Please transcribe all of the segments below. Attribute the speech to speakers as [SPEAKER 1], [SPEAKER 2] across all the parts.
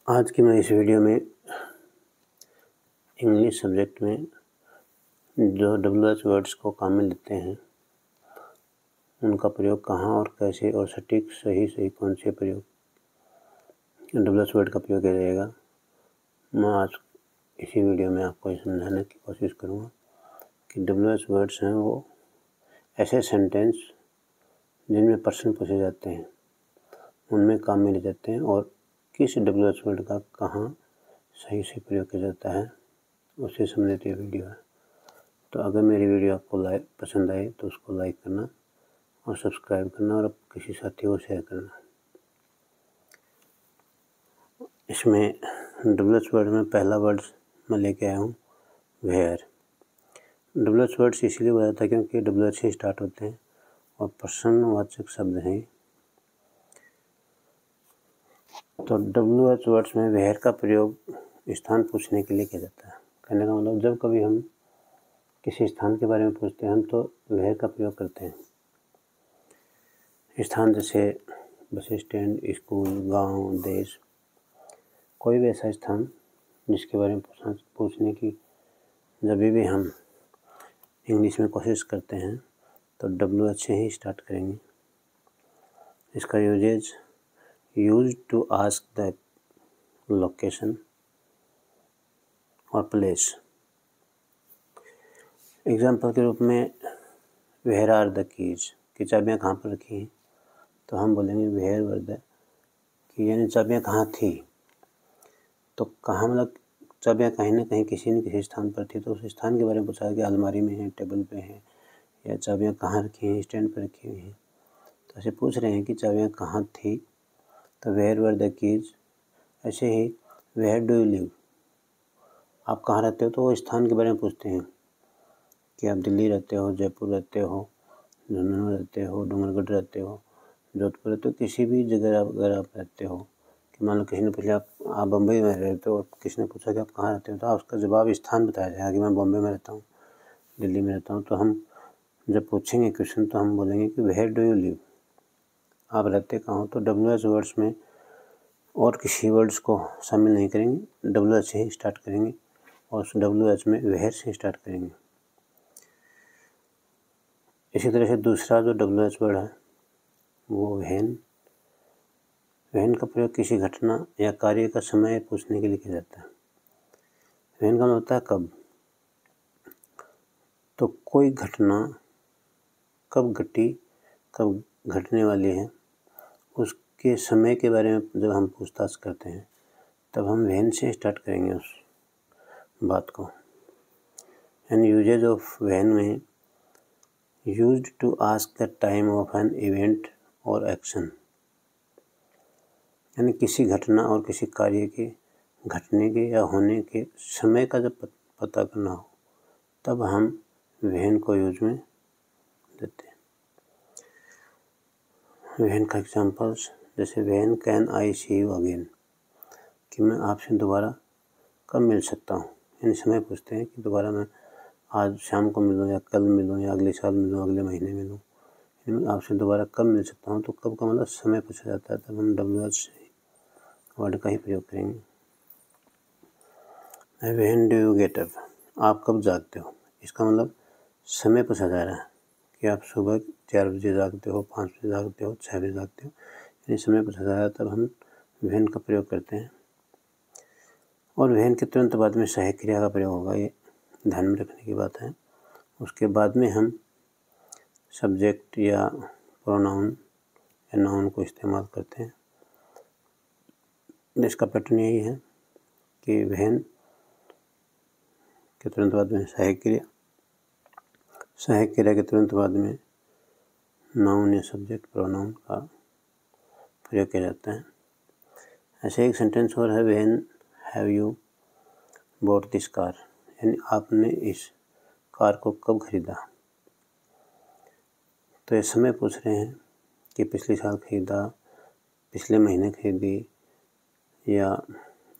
[SPEAKER 1] आज की मैं इस वीडियो में इंग्लिश सब्जेक्ट में जो WH वर्ड्स को काम में लेते हैं उनका प्रयोग कहाँ और कैसे और सटीक सही कौन से प्रयोग WH वर्ड का प्रयोग किया जाएगा, मैं आज इसी वीडियो में आपको समझाने की कोशिश करूँगा कि WH वर्ड्स हैं वो ऐसे सेंटेंस जिनमें प्रश्न पूछे जाते हैं उनमें काम में ले जाते हैं और किस WH वर्ड का कहाँ सही से प्रयोग किया जाता है उसे समझते ये वीडियो है। तो अगर मेरी वीडियो आपको पसंद आए तो उसको लाइक करना और सब्सक्राइब करना और किसी साथी को शेयर करना। इसमें WH वर्ड में पहला वर्ड मैं लेके आया हूँ वेयर। WH वर्ड्स इसलिए बताया था क्योंकि WH से स्टार्ट होते हैं और प्रश्नवाचक शब्द हैं। तो WH वर्ड्स में वेयर का प्रयोग स्थान पूछने के लिए किया जाता है। कहने का मतलब जब कभी हम किसी स्थान के बारे में पूछते हैं हम तो वेयर का प्रयोग करते हैं। स्थान जैसे बस स्टैंड, स्कूल, गांव, देश, कोई भी ऐसा स्थान जिसके बारे में पूछने की जब भी हम इंग्लिश में कोशिश करते हैं तो WH से ही स्टार्ट करेंगे। इसका usage use to ask the location और प्लेस। एग्जाम्पल के रूप में वेयर आर द कीज, कि चाबियाँ कहाँ पर रखी हैं, तो हम बोलेंगे वेयर वर द की, यानी चाबियाँ कहाँ थी। तो कहाँ मतलब चाबियाँ कहीं ना कहीं किसी न किसी स्थान पर थी, तो उस स्थान के बारे में पूछा कि अलमारी में है, टेबल पे है, या चाबियाँ कहाँ रखी हैं, स्टैंड पर रखी हुई हैं। तो ऐसे पूछ रहे हैं कि चाबियाँ कहाँ थी, तो वेयर वर द कीज। ऐसे ही वेयर डू यू लिव, आप कहाँ रहते हो, तो वो स्थान के बारे में पूछते हैं कि आप दिल्ली रहते हो, जयपुर रहते हो, झुंझुनू रहते हो, डूंगरगढ़ रहते हो, जोधपुर रहते हो, किसी भी जगह अगर आप रहते हो। कि मान लो किसी ने पूछा आप बम्बई में रहते हो, किसी ने पूछा कि आप कहाँ रहते हो, तो उसका जवाब स्थान बताया जाएगा कि मैं बॉम्बे में रहता हूँ, दिल्ली में रहता हूँ। तो हम जब पूछेंगे क्वेश्चन तो हम बोलेंगे कि वेयर डू यू लिव, आप रहते कहाँ हो। तो WH वर्ड्स में और किसी वर्ड्स को शामिल नहीं करेंगे, WH से ही स्टार्ट करेंगे और उस WH में वेयर से स्टार्ट करेंगे। इसी तरह से दूसरा जो WH वर्ड है वो व्हेन। व्हेन का प्रयोग किसी घटना या कार्य का समय पूछने के लिए किया जाता है। व्हेन का मतलब होता है कब, तो कोई घटना कब घटी, कब घटने वाली है, उसके समय के बारे में जब हम पूछताछ करते हैं तब हम व्हेन से स्टार्ट करेंगे उस बात को। एंड यूजेज ऑफ व्हेन में used to ask the time of an event और एक्शन, यानी किसी घटना और किसी कार्य के घटने के या होने के समय का जब पता करना हो तब हम व्हेन को यूज में देते हैं। व्हेन का एग्जांपल्स जैसे when can I see you again, कि मैं आपसे दोबारा कब मिल सकता हूँ, यानी समय पूछते हैं कि दोबारा मैं आज शाम को मिलूँ या कल मिलूँ या अगले साल मिलूँ, अगले महीने मिलूँ, यानी मैं आपसे दोबारा कब मिल सकता हूँ। तो कब का मतलब समय पूछा जाता है, तब हम WH वर्ड का ही प्रयोग करेंगे। When do you get up, आप कब जागते हो, इसका मतलब समय पूछा जा रहा है कि आप सुबह 4 बजे जागते हो, 5 बजे जागते हो, 6 बजे जागते हो, यानी समय पूछा जा रहा है, तब हम व्हेन का प्रयोग करते हैं। और व्हेन के तुरंत बाद में सहायक क्रिया का प्रयोग होगा, ये ध्यान में रखने की बात है। उसके बाद में हम सब्जेक्ट या प्रोनाउन या नाउन को इस्तेमाल करते हैं। इसका पैटर्न यही है कि व्हेन के तुरंत बाद में सहायक क्रिया, सहायक क्रिया के तुरंत बाद में नाउन या सब्जेक्ट प्रोनाउन का प्रयोग किया जाता है। ऐसे एक सेंटेंस और है, when have you bought this car, यानी आपने इस कार को कब खरीदा। तो ये समय पूछ रहे हैं कि पिछले साल खरीदा, पिछले महीने खरीदी या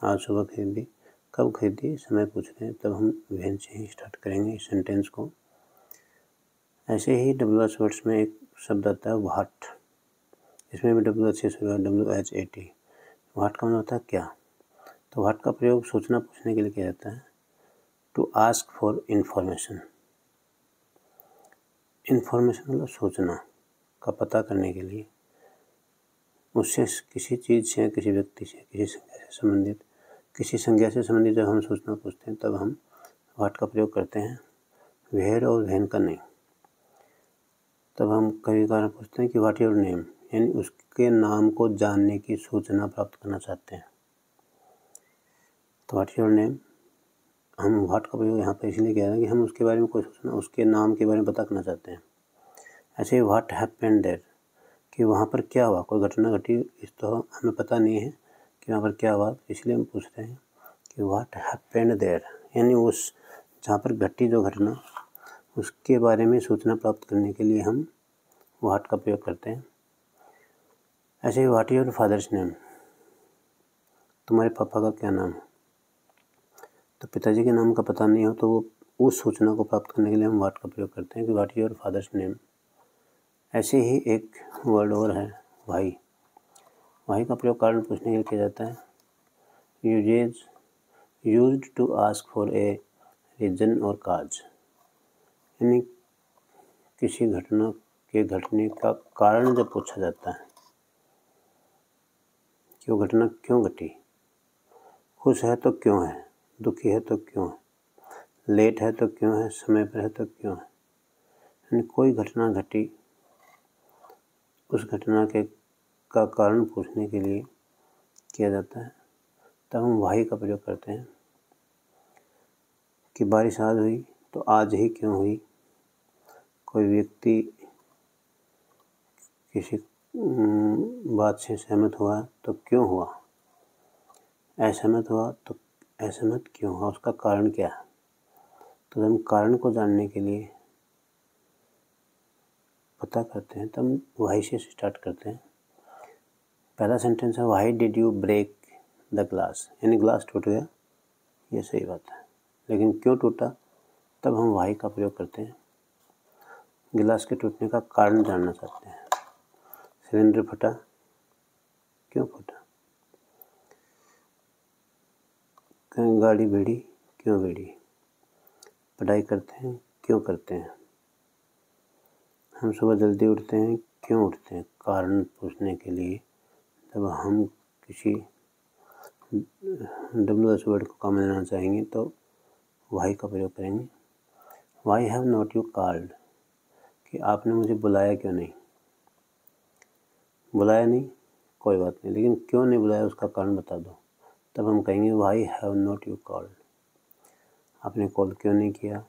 [SPEAKER 1] आज सुबह खरीदी, कब खरीदी, समय पूछ रहे हैं, तब हम व्हेन से ही स्टार्ट करेंगे इस सेंटेंस को। ऐसे ही WH वर्ड्स में एक शब्द आता है व्हाट, इसमें भी WH से शुरू है, WHAT। व्हाट का मतलब होता है क्या, तो व्हाट का प्रयोग सूचना पूछने के लिए किया जाता है। To ask for information. Information मतलब सूचना का पता करने के लिए, उससे किसी चीज़ से, किसी व्यक्ति से, किसी संज्ञा से संबंधित जब हम सूचना पूछते हैं तब हम व्हाट का प्रयोग करते हैं, वेयर और व्हेन का नहीं। तब हम कभी कभार पूछते हैं कि व्हाट योर नेम, यानी उसके नाम को जानने की सूचना प्राप्त करना चाहते हैं। तो व्हाट योर नेम, हम व्हाट का प्रयोग यहाँ पर इसलिए किया है कि हम उसके बारे में कोई सूचना, उसके नाम के बारे में पता करना चाहते हैं। ऐसे ही व्हाट हैपेंड देयर, कि वहाँ पर क्या हुआ, कोई घटना घटी, इस तो हमें पता नहीं है कि वहाँ पर क्या हुआ, इसलिए हम पूछ रहे हैं कि व्हाट हैपेंड देयर, यानी उस जहाँ पर घटी जो घटना उसके बारे में सूचना प्राप्त करने के लिए हम व्हाट का प्रयोग करते हैं। ऐसे ही व्हाट योर फादर्स नेम, तुम्हारे पापा का क्या नाम है। तो पिताजी के नाम का पता नहीं हो तो वो उस सूचना को प्राप्त करने के लिए हम व्हाट का प्रयोग करते हैं कि व्हाट योर फादर्स नेम। ऐसे ही एक वर्ड और है वाई। वाई का प्रयोग कारण पूछने के लिए किया जाता है। Used to ask for a reason और काज, यानी किसी घटना के घटने का कारण जब पूछा जाता है कि वो घटना क्यों घटी, खुश है तो क्यों है, दुखी है तो क्यों है, लेट है तो क्यों है, समय पर है तो क्यों है, यानी कोई घटना घटी, उस घटना का कारण पूछने के लिए किया जाता है। तब हम वाई का प्रयोग करते हैं कि बारिश आज हुई तो आज ही क्यों हुई, कोई व्यक्ति किसी बात से सहमत हुआ तो क्यों हुआ, असहमत हुआ तो असहमत क्यों हुआ, उसका कारण क्या है। तो हम कारण को जानने के लिए पता करते हैं तब हम वाई से स्टार्ट करते हैं। पहला सेंटेंस है why did you break the glass, यानी ग्लास टूट गया, ये सही बात है, लेकिन क्यों टूटा, तब हम वाई का प्रयोग करते हैं। गिलास के टूटने का कारण जानना चाहते हैं। सिलेंडर फटा, क्यों फटा, गाड़ी भिड़ी, क्यों भिड़ी, पढ़ाई करते हैं, क्यों करते हैं, हम सुबह जल्दी उठते हैं, क्यों उठते हैं, कारण पूछने के लिए जब हम किसी WH वर्ड को काम लेना चाहेंगे तो वाई का प्रयोग करेंगे। Y have not you called, कि आपने मुझे बुलाया क्यों नहीं, बुलाया नहीं कोई बात नहीं, लेकिन क्यों नहीं बुलाया उसका कारण बता दो, तब हम कहेंगे why have not you called, आपने कॉल क्यों नहीं किया।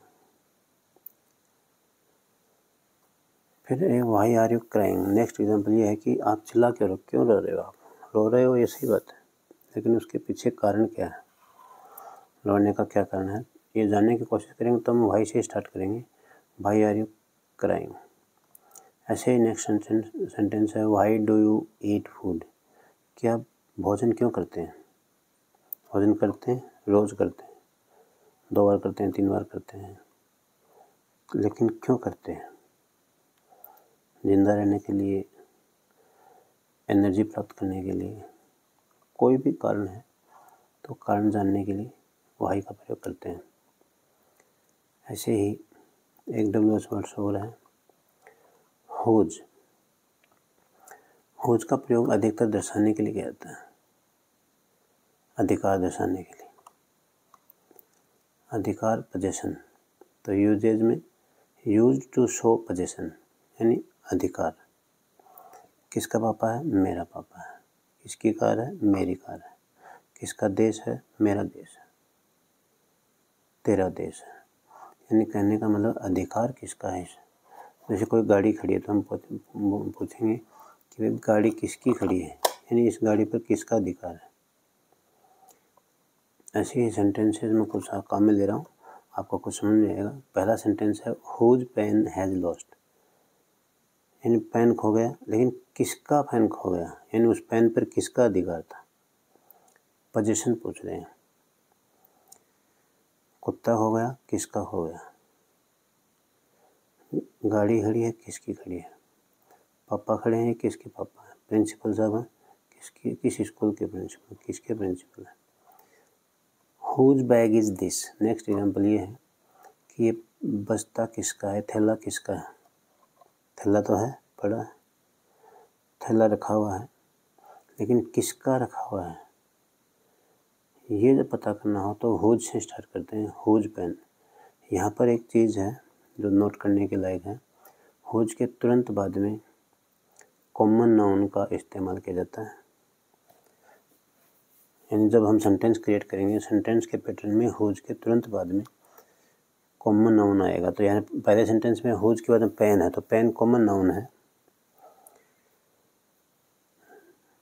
[SPEAKER 1] फिर why are you crying, next example ये है कि आप चिल्ला क्यों रो रहे हो, आप रो रहे हो ये सही बात है, लेकिन उसके पीछे कारण क्या है, रोने का क्या कारण है, ये जानने की कोशिश करेंगे तो हम वाई से स्टार्ट करेंगे, वाई आर यू क्राइंग। ऐसे ही नेक्स्ट सेंटेंस है why do you eat food, कि आप भोजन क्यों करते हैं, भोजन करते हैं, रोज़ करते हैं, 2 बार करते हैं, 3 बार करते हैं, लेकिन क्यों करते हैं, जिंदा रहने के लिए, एनर्जी प्राप्त करने के लिए, कोई भी कारण है तो कारण जानने के लिए वाई का प्रयोग करते हैं। ऐसे ही एक WH वर्ड और है हुज। हुज का प्रयोग अधिकतर दर्शाने के लिए किया जाता है, अधिकार दर्शाने के लिए, अधिकार पोजेशन। तो यूजेज में यूज टू शो पोजेशन, यानी अधिकार। किसका पापा है, मेरा पापा है, किसकी कार है, मेरी कार है, किसका देश है, मेरा देश है, तेरा देश है, यानी कहने का मतलब अधिकार किसका है। जैसे कोई गाड़ी खड़ी है तो हम पूछेंगे कि भाई गाड़ी किसकी खड़ी है, यानी इस गाड़ी पर किसका अधिकार है। ऐसे ही सेंटेंसेस में कुछ काम में ले रहा हूँ, आपको कुछ समझ में आएगा। पहला सेंटेंस है हुज पेन हैज़ लॉस्ट, यानी पेन खो गया, लेकिन किसका पेन खो गया, यानी उस पेन पर किसका अधिकार था, पोजीशन पूछ रहे हैं। कुत्ता हो गया, किसका हो गया, गाड़ी खड़ी है, किसकी खड़ी है, पापा खड़े हैं, किसके पापा हैं, प्रिंसिपल साहब हैं, किस स्कूल के प्रिंसिपल, किसके प्रिंसिपल हैं। Whose bag is this. Next example ये है कि ये बस्ता किसका है, थैला किसका है। थैला तो है, पड़ा है, थैला रखा हुआ है, लेकिन किसका रखा हुआ है ये जब पता करना हो तो हुज से स्टार्ट करते हैं। Whose pen. यहाँ पर एक चीज़ है जो नोट करने के लायक है। हुज के तुरंत बाद में कॉमन नाउन का इस्तेमाल किया जाता है। यानी जब हम सेंटेंस क्रिएट करेंगे, सेंटेंस के पैटर्न में हुज के तुरंत बाद में कॉमन नाउन आएगा। तो यानी पहले सेंटेंस में हुज के बाद में पेन है, तो पेन कॉमन नाउन है।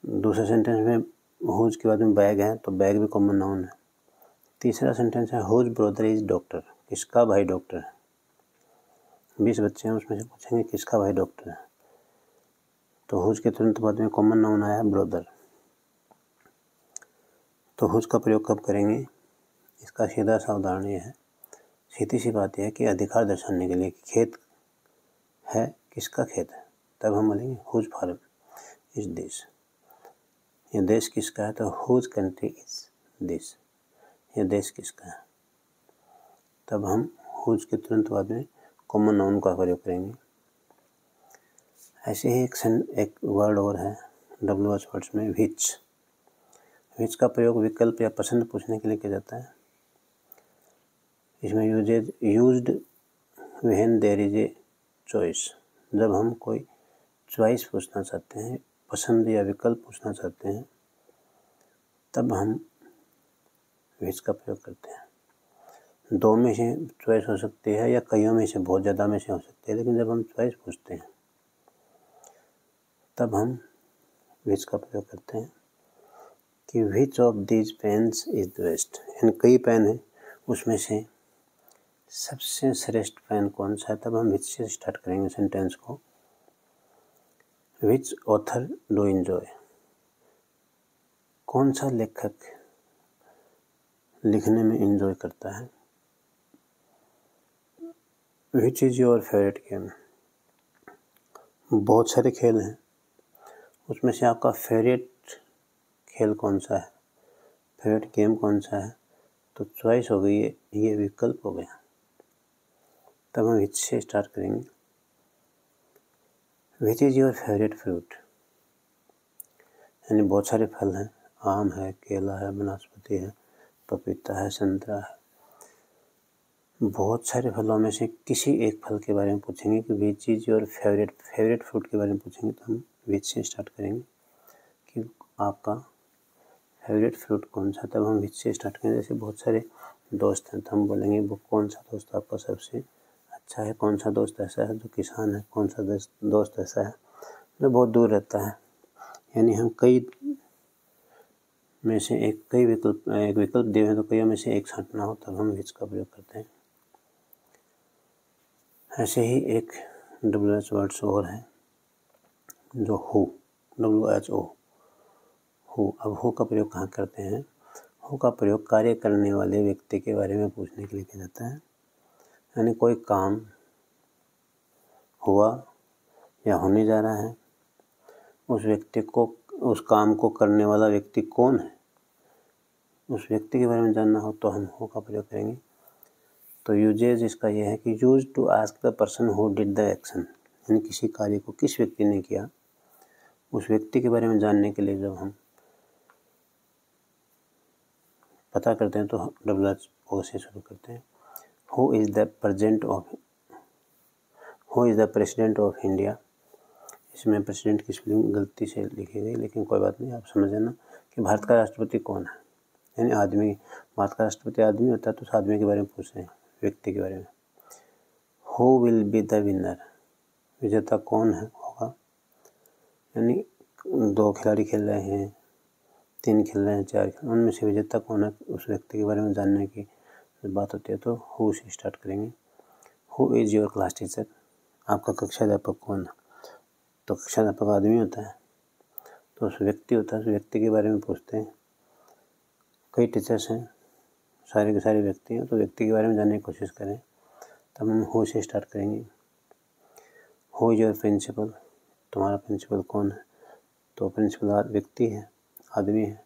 [SPEAKER 1] दूसरे सेंटेंस में हुज के बाद में बैग है, तो बैग भी कॉमन नाउन है। तीसरा सेंटेंस है हुज ब्रदर इज डॉक्टर। किसका भाई डॉक्टर है। 20 बच्चे हैं, उसमें से पूछेंगे किसका भाई डॉक्टर है, तो हुज के तुरंत बाद में कॉमन नाउन आया ब्रदर। तो हुज का प्रयोग कब करेंगे, इसका सीधा सा उदाहरण ये है, सीधी सी बात यह है कि अधिकार दर्शाने के लिए कि खेत है, किसका खेत है, तब हम बोलेंगे हुज फार्म इज दिस। ये देश किसका है, तो हुज कंट्री इज दिस। ये देश किसका है, तब हम हुज के तुरंत बाद में कॉमन नाउन का प्रयोग करेंगे। ऐसे ही एक वर्ड और है WH वर्ड्स में, विच। विच का प्रयोग विकल्प या पसंद पूछने के लिए किया जाता है। इसमें used when there is a choice. जब हम कोई चॉइस पूछना चाहते हैं, पसंद या विकल्प पूछना चाहते हैं, तब हम विच का प्रयोग करते हैं। दो में से चॉइस हो सकती है या कईयों में से, बहुत ज़्यादा में से हो सकती है, लेकिन जब हम चॉइस पूछते हैं तब हम विच का प्रयोग करते हैं कि which of these pens is the best. यानी कई पेन है, उसमें से सबसे श्रेष्ठ पेन कौन सा है, तब हम विच से स्टार्ट करेंगे सेंटेंस को। विच ऑथर डू एंजॉय। कौन सा लेखक लिखने में एंजॉय करता है। Which is your favourite game. बहुत सारे खेल हैं, उसमें से आपका फेवरेट खेल कौन सा है, फेवरेट गेम कौन सा है, तो चॉइस हो गई है, ये विकल्प हो गया, तब हम विच से स्टार्ट करेंगे। Which is your favourite fruit. यानी बहुत सारे फल हैं, आम है, केला है, नाशपाती है, पपीता है, संतरा है। बहुत सारे फलों में से किसी एक फल के बारे में पूछेंगे कि which is your favourite fruit के बारे में पूछेंगे, तो हम विच से स्टार्ट करेंगे कि आपका फेवरेट फ्रूट कौन सा, तब हम विच से स्टार्ट करेंगे। जैसे बहुत सारे दोस्त हैं, तो हम बोलेंगे वो कौन सा दोस्त आपका सबसे अच्छा है, कौन सा दोस्त ऐसा है जो किसान है, कौन सा दोस्त ऐसा है जो बहुत दूर रहता है। यानी हम कई में से एक विकल्प दिए हैं, तो कई में से एक छांटना हो, तब हम विच का प्रयोग करते हैं। ऐसे ही एक WH वर्ड्स और है जो हु, WHO, हु। अब हु का प्रयोग कहाँ करते हैं, हु का प्रयोग कार्य करने वाले व्यक्ति के बारे में पूछने के लिए किया जाता है। यानी कोई काम हुआ या होने जा रहा है, उस काम को करने वाला व्यक्ति कौन है, उस व्यक्ति के बारे में जानना हो तो हम हु का प्रयोग करेंगे। तो यूजेज इसका यह है कि use to ask the person who did the action. यानी किसी कार्य को किस व्यक्ति ने किया, उस व्यक्ति के बारे में जानने के लिए जब हम पता करते हैं तो WHO से शुरू करते हैं। Who is the president of India. इसमें प्रेसिडेंट की स्पेलिंग गलती से लिखी गई, लेकिन कोई बात नहीं, आप समझ लेना कि भारत का राष्ट्रपति कौन है। यानी आदमी, भारत का राष्ट्रपति आदमी होता है, तो उस आदमी के बारे में पूछ रहे हैं, व्यक्ति के बारे में। Who will be the winner. विजेता कौन है होगा। यानी 2 खिलाड़ी खेल रहे हैं, 3 खेल रहे हैं, 4 खेल, उनमें से विजेता कौन है, उस व्यक्ति के बारे में जानने की बात होती है, तो हु से स्टार्ट करेंगे। Who is your class teacher. आपका कक्षा अध्यापक कौन है, तो कक्षा अध्यापक आदमी होता है, तो उस व्यक्ति होता है, उस व्यक्ति के बारे में पूछते हैं। कई टीचर्स हैं, सारे के सारे व्यक्ति हैं, तो व्यक्ति के बारे में जानने की कोशिश करें, तब हम हु से स्टार्ट करेंगे। Who is your principal. तुम्हारा प्रिंसिपल कौन है, तो प्रिंसिपल व्यक्ति है, आदमी है,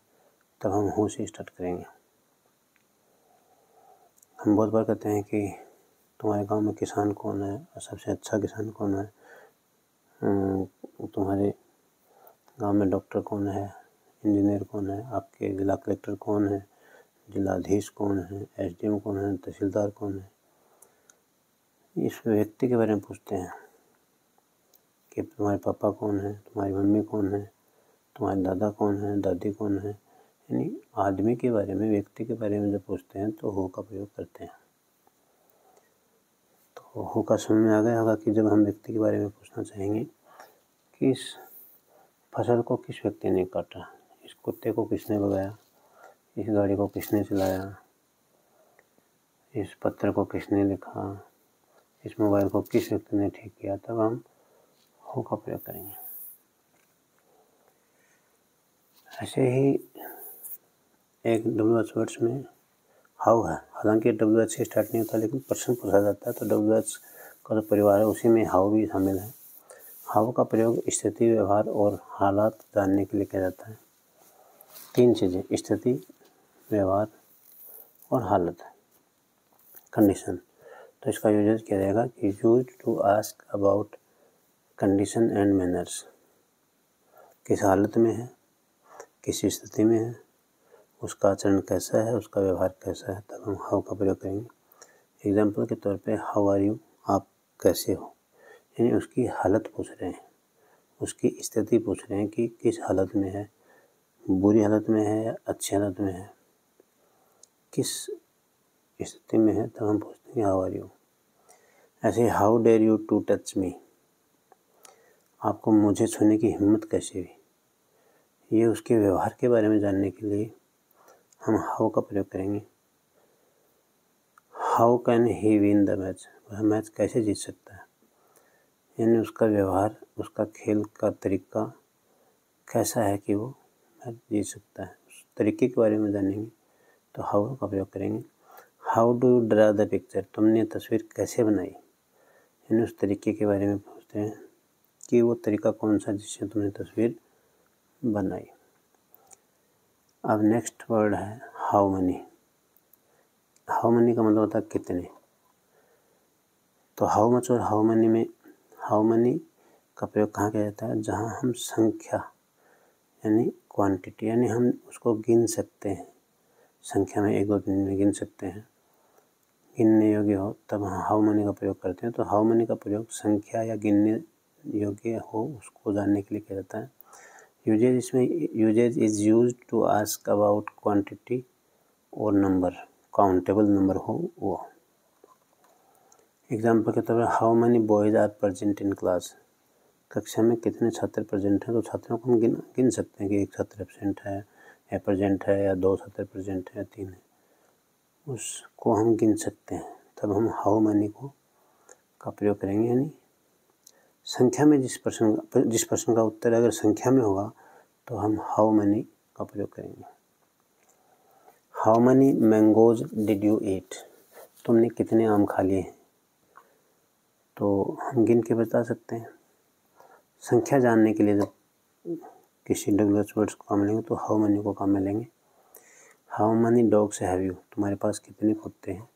[SPEAKER 1] तब हम हु से स्टार्ट करेंगे। हम बहुत बार कहते हैं कि तुम्हारे गांव में किसान कौन है और सबसे अच्छा किसान कौन है, तुम्हारे गांव में डॉक्टर कौन है, इंजीनियर कौन है, आपके जिला कलेक्टर कौन है, जिलाधीश कौन है, एसडीएम कौन है, तहसीलदार कौन है। इस व्यक्ति के बारे में पूछते हैं कि तुम्हारे पापा कौन है, तुम्हारी मम्मी कौन है, तुम्हारे दादा कौन है, दादी कौन है। यानी आदमी के बारे में, व्यक्ति के बारे में जब पूछते हैं तो हु का प्रयोग करते हैं। तो हु का समझ में आ गया होगा कि जब हम व्यक्ति के बारे में पूछना चाहेंगे कि इस फसल को किस व्यक्ति ने काटा, इस कुत्ते को किसने भगाया, इस गाड़ी को किसने चलाया, इस पत्र को किसने लिखा, इस मोबाइल को किस व्यक्ति ने ठीक किया, तब हम हु का प्रयोग करेंगे। ऐसे ही एक WH वर्ड्स में हाउ है, हालांकि WH से स्टार्ट नहीं होता लेकिन प्रश्न पूछा जाता है तो WH का जो परिवार है उसी में हाउ भी शामिल है। हाउ का प्रयोग स्थिति, व्यवहार और हालात जानने के लिए किया जाता है। 3 चीज़ें, स्थिति, व्यवहार और हालत, कंडीशन। तो इसका यूजेज किया जाएगा कि use to ask about condition and manners. किस हालत में है, किस स्थिति में है, उसका आचरण कैसा है, उसका व्यवहार कैसा है, तब हम हाउ का प्रयोग करेंगे। एग्जाम्पल के तौर पे हाउ आर यू, आप कैसे हो, यानी उसकी हालत पूछ रहे हैं, उसकी स्थिति पूछ रहे हैं कि किस हालत में है, बुरी हालत में है या अच्छी हालत में है, किस स्थिति में है, तब हम पूछते हैं हाउ आर यू। ऐसे how dare you to touch me, आपको मुझे छूने की हिम्मत कैसे हुई। ये उसके व्यवहार के बारे में जानने के लिए हम हाउ का प्रयोग करेंगे। How can he win the match, वह मैच कैसे जीत सकता है, यानी उसका व्यवहार, उसका खेल का तरीका कैसा है कि वो मैच जीत सकता है, उस तरीके के बारे में जानेंगे तो हाउ का प्रयोग करेंगे। How do you draw the picture, तुमने तस्वीर कैसे बनाई, यानी उस तरीके के बारे में पूछते हैं कि वो तरीका कौन सा जिससे तुमने तस्वीर बनाई। अब नेक्स्ट वर्ड है हाउ मनी। हाउ मनी का मतलब होता है कितने। तो हाउ मच और हाउ मनी में हाउ मनी का प्रयोग कहाँ किया जाता है, जहाँ हम संख्या यानी क्वांटिटी, यानी हम उसको गिन सकते हैं, संख्या में 1 2 3 में गिन सकते हैं, गिनने योग्य हो, तब हम हाउ मनी का प्रयोग करते हैं। तो हाउ मनी का प्रयोग संख्या या गिनने योग्य हो उसको जानने के लिए किया जाता है। यूजेज, इसमें usage is use to ask about quantity और नंबर, काउंटेबल नंबर हो वो। एग्जाम्पल के तौर पर how many boys are present in class, कक्षा में कितने छात्र प्रेजेंट हैं, तो छात्रों को हम गिन सकते हैं कि 1 छात्र एब्सेंट है या प्रेजेंट है या 2 छात्र प्रेजेंट है या 3 है, उसको हम गिन सकते हैं। तब हम हाउ मेनी का प्रयोग करेंगे, यानी संख्या में जिस प्रश्न का उत्तर अगर संख्या में होगा तो हम हाउ मेनी का प्रयोग करेंगे। How many mangoes did you eat, तुमने कितने आम खा लिए हैं, तो हम गिन के बता सकते हैं। संख्या जानने के लिए जब किसी WH वर्ड्स को काम में लेंगे तो हाउ मेनी को काम में लेंगे। How many dogs have you, तुम्हारे पास कितने कुत्ते हैं,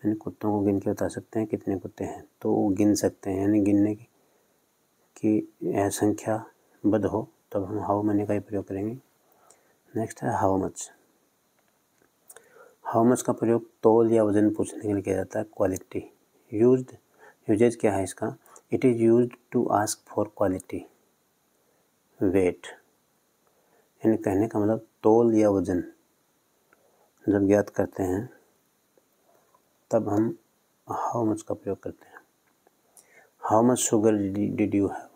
[SPEAKER 1] यानी कुत्तों को गिन के बता सकते हैं कितने कुत्ते हैं, तो वो गिन सकते हैं, यानी गिनने की यह संख्या बद हो तब हम हाउ मेनी का ही प्रयोग करेंगे। नेक्स्ट है हाउ मच। हाउ मच का प्रयोग तौल या वजन पूछने के लिए किया जाता है। क्वालिटी यूजेज क्या है इसका, it is used to ask for quality weight, यानी कहने का मतलब तौल या वजन जब ज्ञात करते हैं तब हम हाउ मच का प्रयोग करते हैं। How much sugar did you have,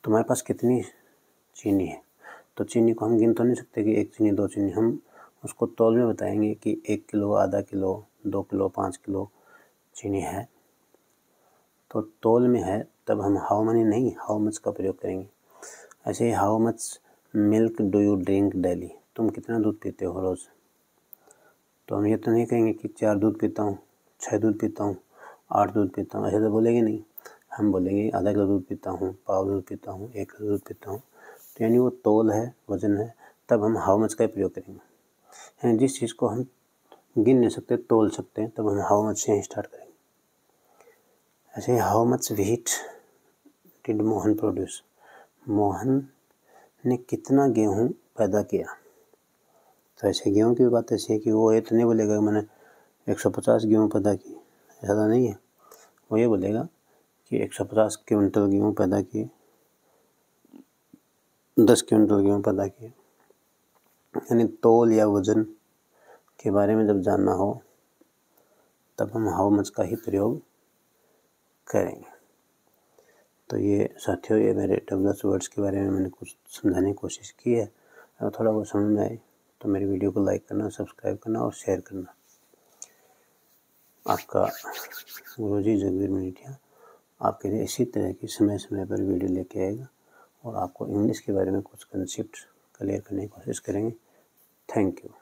[SPEAKER 1] तुम्हारे पास कितनी चीनी है, तो चीनी को हम गिन तो नहीं सकते कि 1 चीनी 2 चीनी, हम उसको तौल में बताएंगे कि 1 किलो, आधा किलो, 2 किलो, 5 किलो चीनी है, तो तौल में है, तब हम हाउ मनी नहीं हाउ मच का प्रयोग करेंगे। ऐसे ही how much milk do you drink daily, तुम कितना दूध पीते हो रोज़, तो हम ये तो नहीं कहेंगे कि 4 दूध पीता हूँ, 6 दूध पीता हूँ, 8 दूध पीता हूँ, ऐसे तो बोलेंगे नहीं। हम बोलेंगे आधा किलो दूध पीता हूँ, पाव दूध पीता हूँ, 1 किलो दूध पीता हूँ, तो यानी वो तौल है, वजन है, तब हम हाउ मच का प्रयोग करेंगे। यानी जिस चीज़ को हम गिन नहीं सकते, तोल सकते हैं, तब हम हाउ मच से स्टार्ट करेंगे। ऐसे how much wheat did Mohan produce, Mohan ने कितना गेहूँ पैदा किया। तो ऐसे गेहूँ की बात ऐसी है कि वो ये तो नहीं बोलेगा मैंने 150 गेहूँ पैदा किए, ऐसा तो नहीं है। वो ये बोलेगा कि 150 क्विंटल गेहूँ पैदा किए, 10 क्विंटल गेहूँ पैदा किए। यानी तोल या वजन के बारे में जब जानना हो तब हम हाउ मच का ही प्रयोग करेंगे। तो ये साथियों, ये मेरे डबल्स वर्ड्स के बारे में मैंने कुछ समझाने की कोशिश की है। अगर थोड़ा बहुत समझ में आए तो मेरी वीडियो को लाइक करना, सब्सक्राइब करना और शेयर करना। आपका गुरुजी जगवीर मनीठिया आपके लिए इसी तरह की समय समय पर वीडियो लेके आएगा और आपको इंग्लिश के बारे में कुछ कंसेप्ट क्लियर करने की कोशिश करेंगे। Thank you.